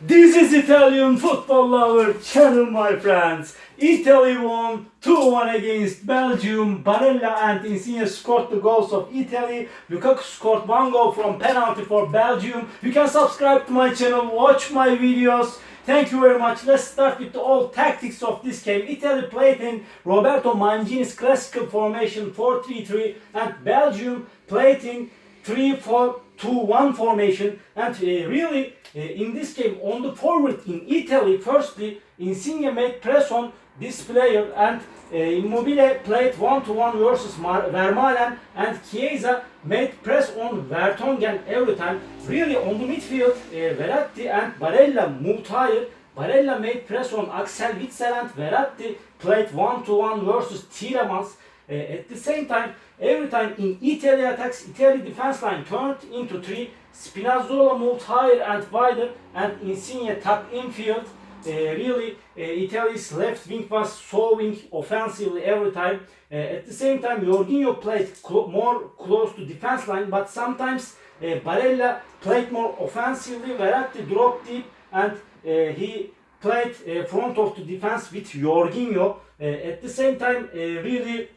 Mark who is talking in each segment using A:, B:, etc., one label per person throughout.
A: This is Italian Football Lover channel, my friends. Italy won 2-1 against Belgium. Barella and Insigne scored the goals of Italy. Lukaku scored one goal from penalty for Belgium. You can subscribe to my channel, watch my videos. Thank you very much. Let's start with the old tactics of this game. Italy played in Roberto Mancini's classical formation 4-3-3 and Belgium played in 3-4-2-1 formation. And really in this game on the forward in Italy, firstly Insigne made press on this player and Immobile played 1-to-1 versus Vermaelen, and Chiesa made press on Vertonghen every time. Really on the midfield, Verratti and Barella moved higher. Barella made press on Axel Witsel and Verratti played 1-to-1 versus Tielemans. At the same time, every time in Italy attacks, Italy defense line turned into three. Spinazzola moved higher and wider, and Insigne tucked infield. Really, Italy's left wing was sowing offensively every time. At the same time, Jorginho played more close to defense line, but sometimes Barella played more offensively. Verratti dropped deep, and he played front of the defense with Jorginho. At the same time, really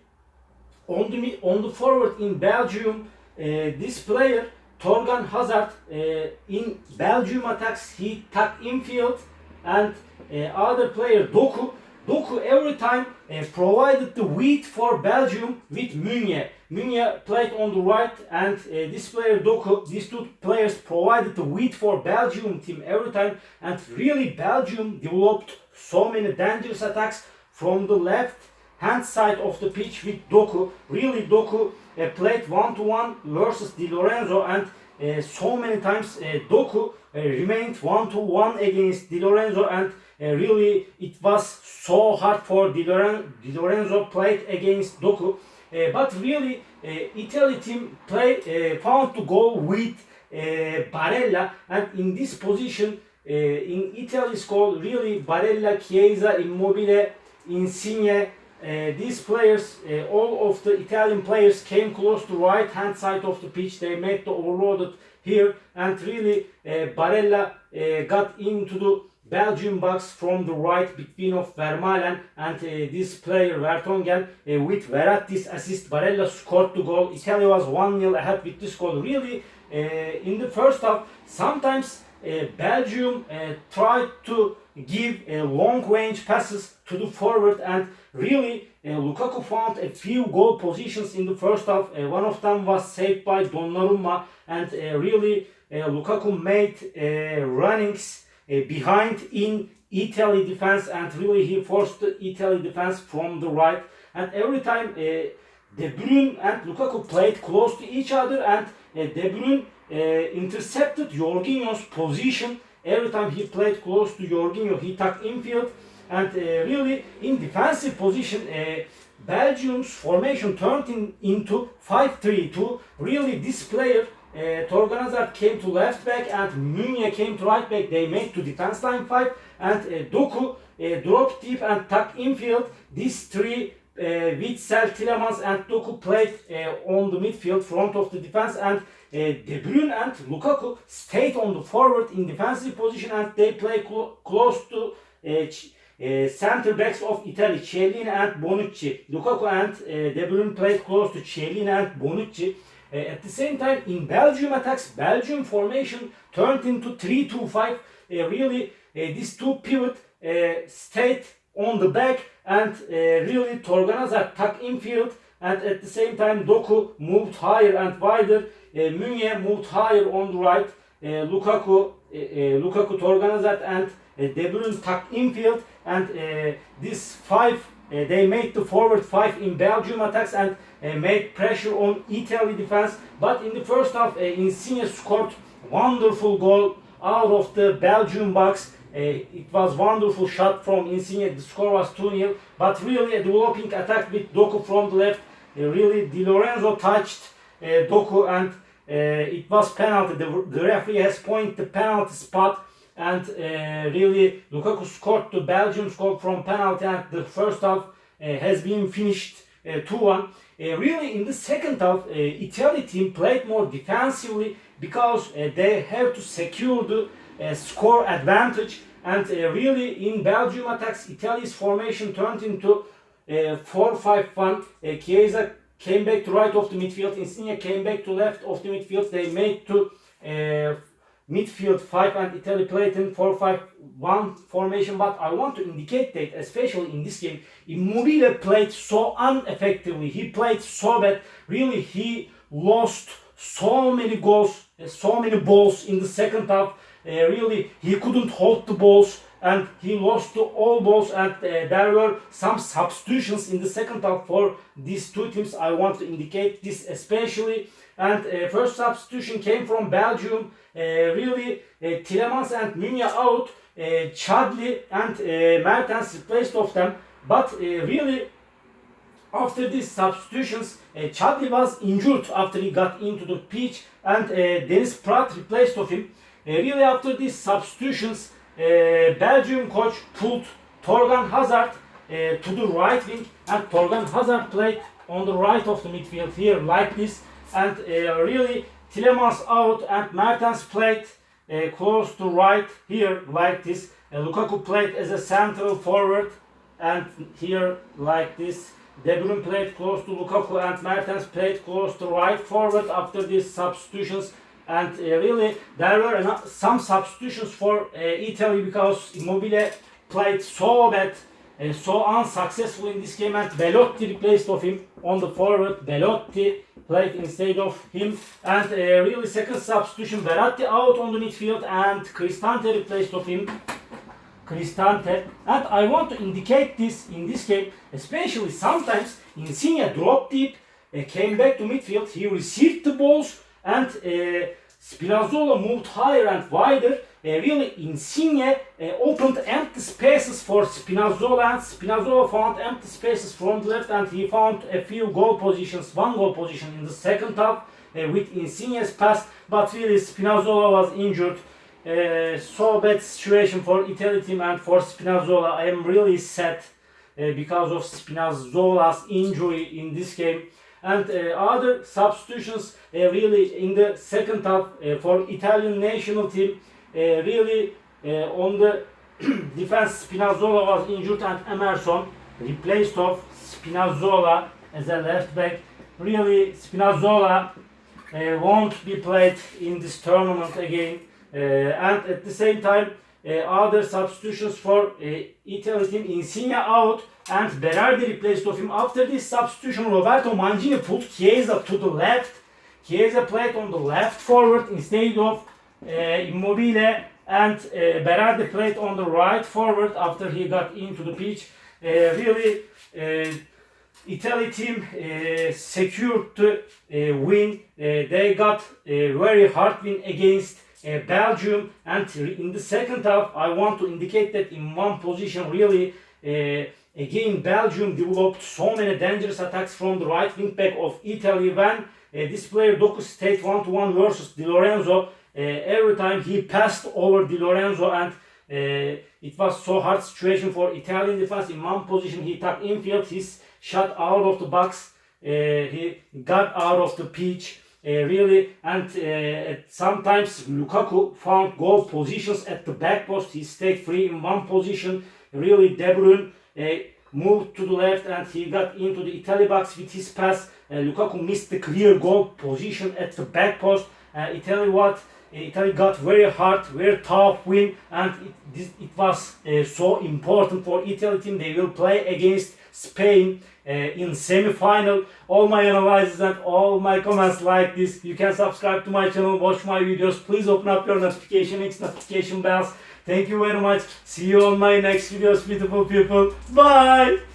A: on the forward in Belgium, this player Torgan Hazard in Belgium attacks, he tucked infield, and other player Doku every time provided the width for Belgium with Meunier. Meunier played on the right, and this player Doku, these two players provided the width for Belgium team every time, and really Belgium developed so many dangerous attacks from the left hand side of the pitch with Doku. Really Doku played 1-to-1 versus Di Lorenzo, and so many times Doku remained 1-to-1 against Di Lorenzo, and really it was so hard for Di Lorenzo played against Doku. But really Italy team found to go with Barella, and in this position in Italy's goal, really Barella, Chiesa, Immobile, Insigne, these players, all of the Italian players came close to right hand side of the pitch. They made the overloaded here, and really Barella got into the Belgian box from the right between of Vermaelen and this player Vertonghen. With Verratti's assist, Barella scored the goal. Italy was 1-0 ahead with this goal. Really in the first half, sometimes Belgium tried to give long range passes to the forward, and really Lukaku found a few goal positions in the first half. One of them was saved by Donnarumma, and really Lukaku made runnings behind in Italy defense, and really he forced the Italy defense from the right. And every time De Bruyne and Lukaku played close to each other, and De Bruyne intercepted Jorginho's position. Every time he played close to Jorginho, he tucked infield, and really in defensive position, Belgium's formation turned into 5-3-2. Really this player Torgan Hazard came to left back and Meunier came to right back. They made to defense line 5, and Doku dropped deep and tucked infield. These three Witsel, Tielemans and Doku played on the midfield front of the defense, and De Bruyne and Lukaku stayed on the forward in defensive position, and they play close to center backs of Italy, Chiellini and Bonucci. Lukaku and De Bruyne played close to Chiellini and Bonucci. At the same time, in Belgium attacks, Belgium formation turned into 3-2-5. Really, these two pivot stayed on the back, and really Torgan Hazard tucked infield, and at the same time Doku moved higher and wider. Meunier moved higher on the right. Lukaku, Torgan Hazard and De Bruyne tucked infield, and this five, they made the forward 5 in Belgium attacks and made pressure on Italy defense. But in the first half, Insigne scored wonderful goal out of the Belgium box. It was wonderful shot from Insigne. The score was 2-0. But really a developing attack with Doku from the left. Really Di Lorenzo touched Doku, and it was penalty. The referee has pointed the penalty spot, and really Lukaku scored the Belgium score from penalty, and the first half has been finished 2-1. Really in the second half, Italy team played more defensively because they have to secure the score advantage. And really in Belgium attacks, Italy's formation turned into 4-5-1. Chiesa came back to right of the midfield. Insigne came back to left of the midfield. They made to midfield 5 and Italy played in 4-5-1 formation. But I want to indicate that especially in this game, Immobile played so ineffectively. He played so bad. Really, he lost so many goals, so many balls in the second half. Really, he couldn't hold the balls and he lost all balls, and there were some substitutions in the second half for these two teams. I want to indicate this especially. And first substitution came from Belgium. Really, Tielemans and Meunier out. Chadli and Mertens replaced of them. But really, after these substitutions, Chadli was injured after he got into the pitch, and Dennis Praet replaced of him. Really, after these substitutions, Belgium coach pulled Torgan Hazard to the right wing, and Torgan Hazard played on the right of the midfield here like this. And really, Tielemans out and Mertens played close to right here like this. Lukaku played as a central forward and here like this. De Bruyne played close to Lukaku and Mertens played close to right forward after these substitutions. And really, there were some substitutions for Italy because Immobile played so bad, so unsuccessful in this game, and Belotti replaced of him on the forward. Belotti played instead of him. And really, second substitution, Verratti out on the midfield and Cristante replaced of him. Cristante. And I want to indicate this in this game, especially sometimes Insigne dropped deep, came back to midfield, he received the balls, and Spinazzola moved higher and wider. Really, Insigne opened empty spaces for Spinazzola, and Spinazzola found empty spaces from the left, and he found a few goal positions, one goal position in the second half with Insigne's pass. But really, Spinazzola was injured. So bad situation for Italy team and for Spinazzola. I am really sad because of Spinazzola's injury in this game. And other substitutions really in the second half for Italian national team. Really on the defense, Spinazzola was injured and Emerson replaced of Spinazzola as a left back. Really, Spinazzola won't be played in this tournament again. And at the same time, other substitutions for Italy team, Insigne out and Berardi replaced of him. After this substitution, Roberto Mancini put Chiesa to the left. Chiesa played on the left forward instead of Immobile, and Berardi played on the right forward after he got into the pitch. Really, Italy team secured the win. They got a very hard win against Belgium, and in the second half I want to indicate that in one position really again Belgium developed so many dangerous attacks from the right wing back of Italy. When this player Doku stayed 1-to-1 versus Di Lorenzo, every time he passed over Di Lorenzo, and it was so hard situation for Italian defense. In one position he tapped infield, he's shot out of the box, he got out of the pitch. Really, and sometimes Lukaku found goal positions at the back post. He stayed free in one position. Really, De Bruyne moved to the left and he got into the Italy box with his pass. Lukaku missed the clear goal position at the back post. Italy got very hard, very tough win, and it was so important for Italy team. They will play against Spain in semi-final. All my analysis and all my comments like this. You can subscribe to my channel, watch my videos. Please open up your notification bells. Thank you very much. See you on my next videos, beautiful people. Bye.